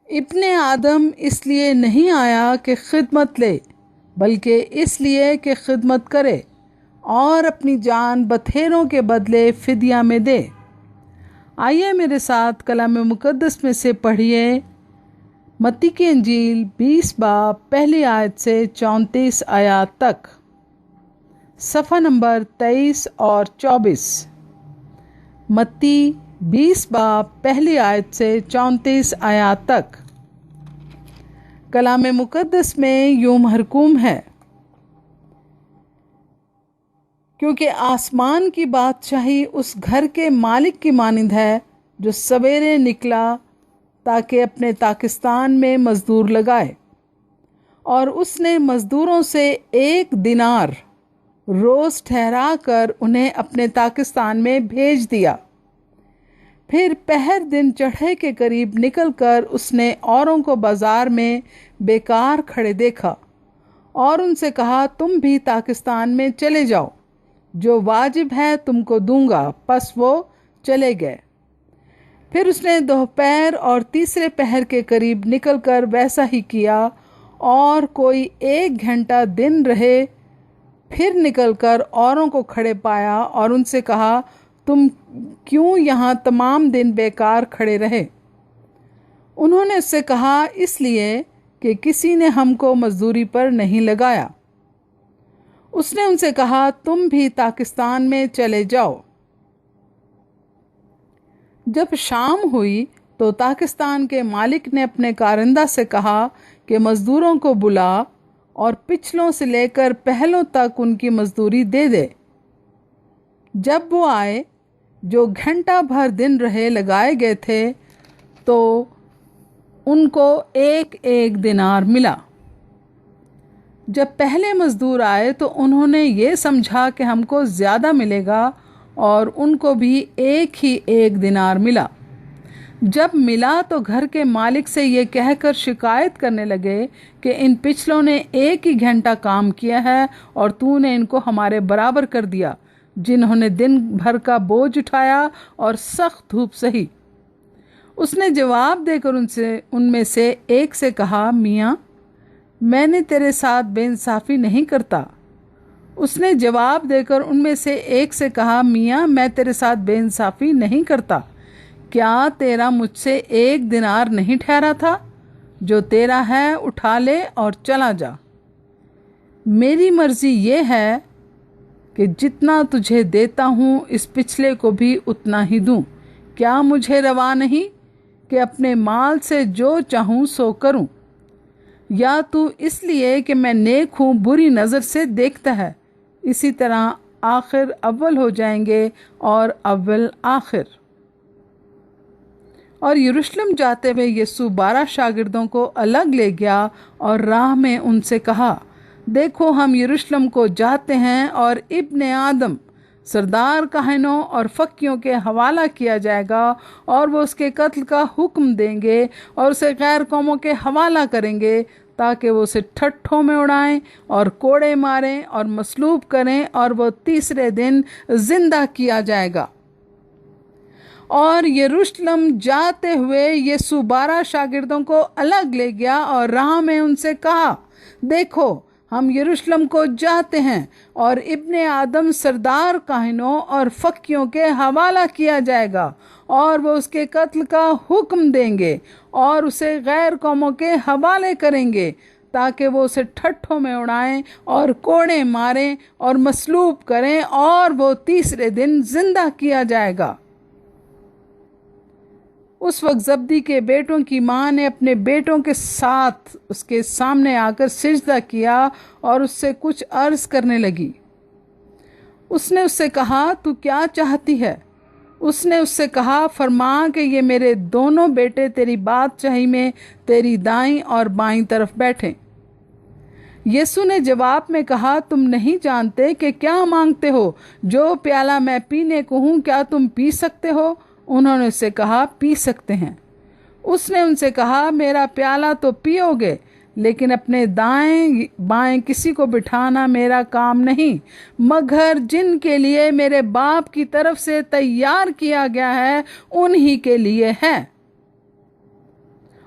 इब्ने आदम इसलिए नहीं आया कि खिदमत ले, बल्कि इसलिए कि खिदमत करे और अपनी जान बथेरों के बदले फिदिया में दे। आइए मेरे साथ कलाम मुकद्दस में से पढ़िए मत्ती की इंजील 20 बाब पहली आयत से 34 आयत तक, सफ़ा नंबर 23 और 24। मत्ती 20 बाब पहली आयत से 34 आयत तक। कलाम मुकद्दस में यूं मरकूम है, क्योंकि आसमान की बादशाही उस घर के मालिक की मानिंद है जो सवेरे निकला ताकि अपने ताकिस्तान में मजदूर लगाए, और उसने मजदूरों से 1 दिनार रोज़ ठहरा कर उन्हें अपने ताकिस्तान में भेज दिया। फिर पहर दिन चढ़े के करीब निकलकर उसने औरों को बाजार में बेकार खड़े देखा और उनसे कहा, तुम भी ताकिस्तान में चले जाओ, जो वाजिब है तुमको दूंगा। बस वो चले गए। फिर उसने दोपहर और तीसरे पहर के करीब निकलकर वैसा ही किया, और कोई 1 घंटा दिन रहे। फिर निकलकर औरों को खड़े पाया और उनसे कहा, तुम क्यों यहाँ तमाम दिन बेकार खड़े रहे? उन्होंने उससे कहा, इसलिए कि किसी ने हमको मजदूरी पर नहीं लगाया। उसने उनसे कहा, तुम भी ताकिस्तान में चले जाओ। जब शाम हुई तो ताकिस्तान के मालिक ने अपने कारिंदा से कहा कि मजदूरों को बुला और पिछलों से लेकर पहलों तक उनकी मजदूरी दे दे। जब वो आए जो घंटा भर दिन रहे लगाए गए थे, तो उनको 1-1 दिनार मिला। जब पहले मजदूर आए तो उन्होंने ये समझा कि हमको ज़्यादा मिलेगा, और उनको भी 1 दिनार मिला। जब मिला तो घर के मालिक से ये कहकर शिकायत करने लगे कि इन पिछलों ने 1 ही घंटा काम किया है और तूने इनको हमारे बराबर कर दिया, जिन्होंने दिन भर का बोझ उठाया और सख्त धूप सही। उसने जवाब देकर उनमें से एक से कहा, मियाँ, मैंने तेरे साथ बेइंसाफ़ी नहीं करता। उसने जवाब देकर उनमें से एक से कहा, मियाँ, मैं तेरे साथ बेइंसाफ़ी नहीं करता। क्या तेरा मुझसे 1 दिनार नहीं ठहरा था? जो तेरा है उठा ले और चला जा। मेरी मर्जी ये है कि जितना तुझे देता हूँ इस पिछले को भी उतना ही दूँ। क्या मुझे रवा नहीं कि अपने माल से जो चाहूँ सो करूँ? या तू इसलिए कि मैं नेक हूँ बुरी नज़र से देखता है? इसी तरह आखिर अव्वल हो जाएंगे और अव्वल आखिर। और यरूशलेम जाते हुए यीशु 12 शागिर्दों को अलग ले गया और राह में उनसे कहा, देखो, हम यरूशलेम को जाते हैं और इब्ने आदम सरदार काहिनों और फक्कियों के हवाला किया जाएगा, और वो उसके कत्ल का हुक्म देंगे और उसे गैर कौमों के हवाला करेंगे, ताकि वो उसे ठट्ठों में उड़ाएं और कोड़े मारें और मसलूब करें, और वो तीसरे दिन जिंदा किया जाएगा। और यरूशलेम जाते हुए यीशु 12 शागिर्दों को अलग ले गया और राह में उनसे कहा, देखो, हम यरूशलेम को जाते हैं और इब्ने आदम सरदार काहिनों और फक्कियों के हवाला किया जाएगा, और वो उसके कत्ल का हुक्म देंगे और उसे गैर कौमों के हवाले करेंगे, ताकि वो उसे ठट्ठों में उड़ाएं और कोड़े मारें और मसलूब करें, और वो तीसरे दिन जिंदा किया जाएगा। उस वक्त जब्दी के बेटों की माँ ने अपने बेटों के साथ उसके सामने आकर सिजदा किया और उससे कुछ अर्ज करने लगी। उसने उससे कहा, तू क्या चाहती है? उसने उससे कहा, फरमा कि ये मेरे दोनों बेटे तेरी बादशाही में तेरी दाईं और बाईं तरफ बैठें। यीशु ने जवाब में कहा, तुम नहीं जानते कि क्या मांगते हो? जो प्याला मैं पीने को हूँ, क्या तुम पी सकते हो? उन्होंने उससे कहा, पी सकते हैं। उसने उनसे कहा, मेरा प्याला तो पियोगे, लेकिन अपने दाएं बाएं किसी को बिठाना मेरा काम नहीं, मगर जिनके लिए मेरे बाप की तरफ से तैयार किया गया है उन्हीं के लिए है।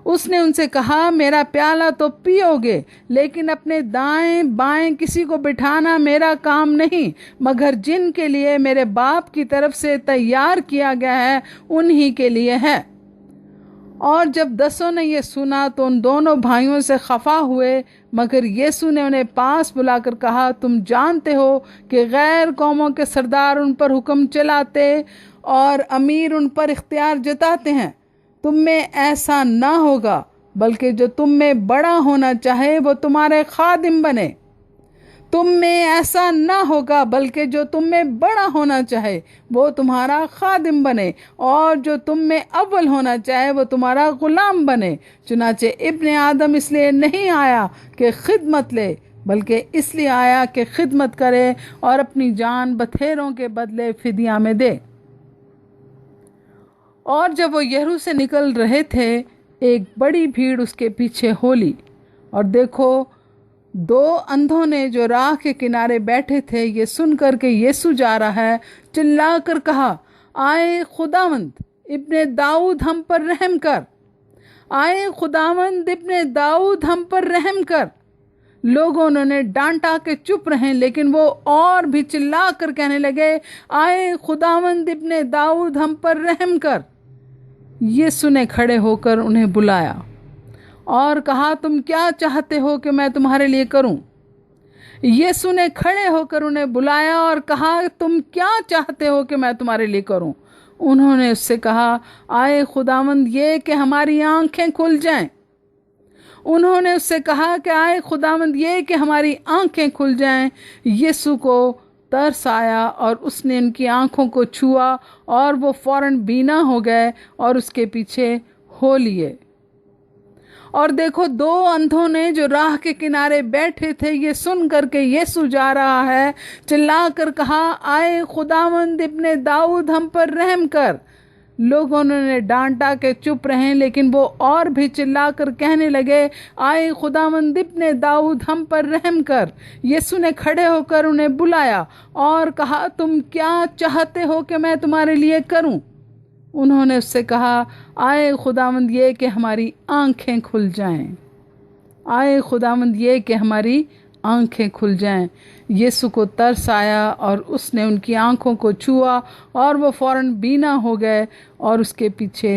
उसने उनसे कहा, मेरा प्याला तो पियोगे, लेकिन अपने दाएं बाएं किसी को बिठाना मेरा काम नहीं, मगर जिनके लिए मेरे बाप की तरफ से तैयार किया गया है उन्हीं के लिए है। और जब 10 ने ये सुना तो उन दोनों भाइयों से खफा हुए, मगर यीशु ने उन्हें पास बुलाकर कहा, तुम जानते हो कि गैर कौमों के सरदार उन पर हुक्म चलाते और अमीर उन पर इख्तियार जताते हैं। तुम में ऐसा ना होगा, बल्कि जो तुम में बड़ा होना चाहे वो तुम्हारे खादिम बने। तुम में ऐसा ना होगा, बल्कि जो तुम में बड़ा होना चाहे वो तुम्हारा खादिम बने, और जो तुम में अव्वल होना चाहे वो तुम्हारा गुलाम बने। चुनाचे इब्ने आदम इसलिए नहीं आया कि खिदमत ले, बल्कि इसलिए आया कि खिदमत करे और अपनी जान बथेरों के बदले फिदिया में दे। और जब वो यरू से निकल रहे थे, एक बड़ी भीड़ उसके पीछे हो ली। और देखो, 2 अंधों ने जो राह के किनारे बैठे थे, ये सुनकर के यीशु जा रहा है, चिल्ला कर कहा, आए खुदावंद इब्ने दाऊद हम पर रहम कर, आए खुदावंद इब्ने दाऊद हम पर रहम कर। लोगों उन्होंने डांटा के चुप रहे, लेकिन वो और भी चिल्ला कर कहने लगे, आए खुदावंद इब्ने दाऊद हम पर रहम कर। यीशु ने खड़े होकर उन्हें बुलाया और कहा, तुम क्या चाहते हो कि मैं तुम्हारे लिए करूं? यीशु ने खड़े होकर उन्हें बुलाया और कहा, तुम क्या चाहते हो कि मैं तुम्हारे लिए करूं? उन्होंने उससे कहा, आए खुदावंद ये कि हमारी आंखें खुल जाएं। उन्होंने उससे कहा कि आए खुदावंद ये कि हमारी आंखें खुल जाएं। यीशु को तरस आया और उसने उनकी आंखों को छुआ और वो फौरन बीना हो गए और उसके पीछे हो लिए। और देखो, 2 अंधों ने जो राह के किनारे बैठे थे, ये सुन करके यीशु जा रहा है, चिल्ला कर कहा, आए खुदावंद इब्ने दाऊद हम पर रहम कर। लोगों ने डांटा के चुप रहे, लेकिन वो और भी चिल्ला कर कहने लगे, आए खुदावंद इब्ने दाऊद हम पर रहम कर। यीशु ने खड़े होकर उन्हें बुलाया और कहा, तुम क्या चाहते हो कि मैं तुम्हारे लिए करूं? उन्होंने उससे कहा, आए खुदावंद ये कि हमारी आंखें खुल जाएं। आए खुदावंद ये कि हमारी आंखें खुल जाएं। यीशु को तरस आया और उसने उनकी आंखों को छुआ और वो फौरन बीना हो गए और उसके पीछे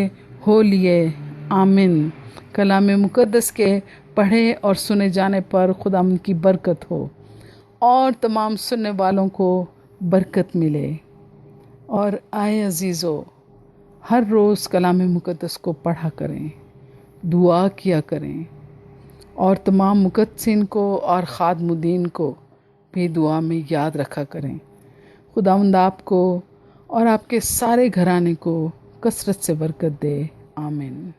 हो लिए। आमीन। कलाम मुकद्दस के पढ़े और सुने जाने पर खुदावंद की बरकत हो और तमाम सुनने वालों को बरकत मिले। और आए अजीज़ों, हर रोज़ कलाम मुकद्दस को पढ़ा करें, दुआ किया करें, और तमाम मुकद्दसीन को और खादमुद्दीन को भी दुआ में याद रखा करें। खुदावंद आपको और आपके सारे घराने को कसरत से बरकत दे। आमीन।